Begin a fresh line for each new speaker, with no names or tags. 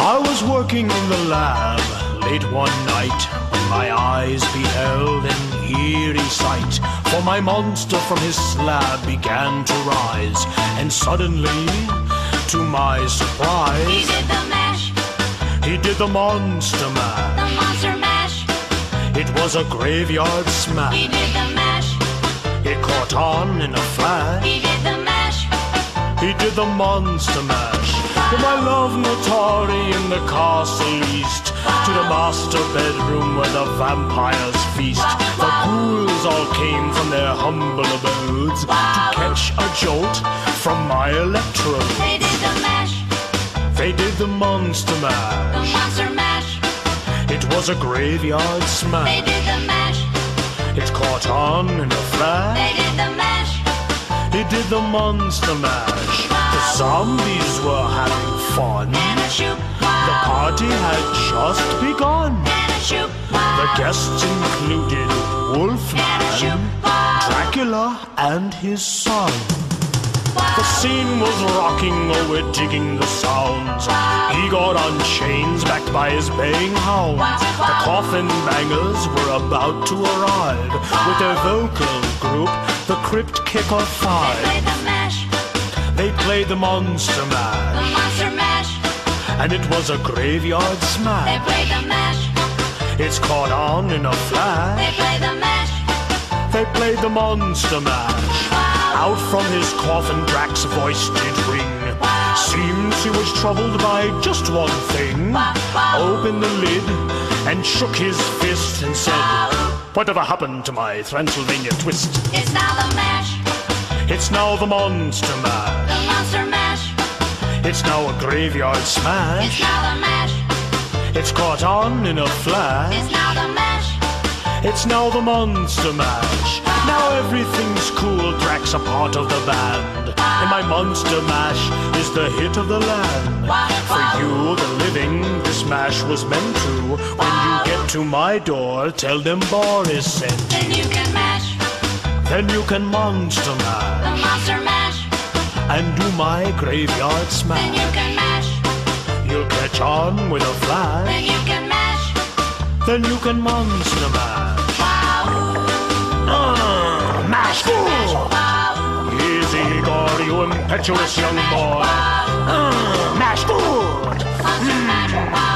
I was working in the lab late one night when my eyes beheld an eerie sight. For my monster from his slab began to rise, and suddenly, to my surprise,
he did the mash.
He did the monster mash.
The monster mash.
It was a graveyard smash.
He did the mash.
It caught on in a flash.
He did the mash.
He did the monster mash. From my love Natari in the castle east to the master bedroom where the vampires feast. The ghouls all came from their humble abodes to catch a jolt from my electrode.
They did the mash.
They did the monster
The
mash.
monster mash.
It was a graveyard
They
smash.
did the mash.
It caught on in a flash.
They did the mash.
He did the monster mash. The zombies were having fun.
And a shoot.
The party had just begun.
And a shoot.
The guests included Wolfman, Dracula, and his son. The scene was rocking, oh, we're digging the sounds. Igor on chains, backed by his baying hounds. The coffin bangers were about to arrive with their vocal group, the Crypt Kicker
They
Five.
played the mash.
They played the monster
The
mash,
monster mash.
and it was a graveyard
They
smash.
played the mash.
It's caught on in a
They
flash.
played the mash.
They played the monster mash. Out from his coffin, Drax's voice did ring. Seems he was troubled by just one thing. Opened the lid and shook his fist and said, "Whatever happened to my Transylvania twist?"
It's now the mash.
It's now the monster
The
mash.
monster mash.
It's now a graveyard
It's
smash.
now the mash.
It's caught on in a flash.
It's now the mash.
It's now the monster mash. Now everything's cool, Drax a part of the band. And my monster mash is the hit of the land. For you, the living, this mash was meant to. When you get to my door, tell them Boris sent.
Then you can mash.
Then you can monster
The
mash
monster mash.
and do my graveyard
Then
smash.
you can mash.
You'll catch on with a flash.
Then you can mash.
Then you can monster mash. Mash fool! Easy, Igor, you impetuous young boy. Mash good!
Monster mash.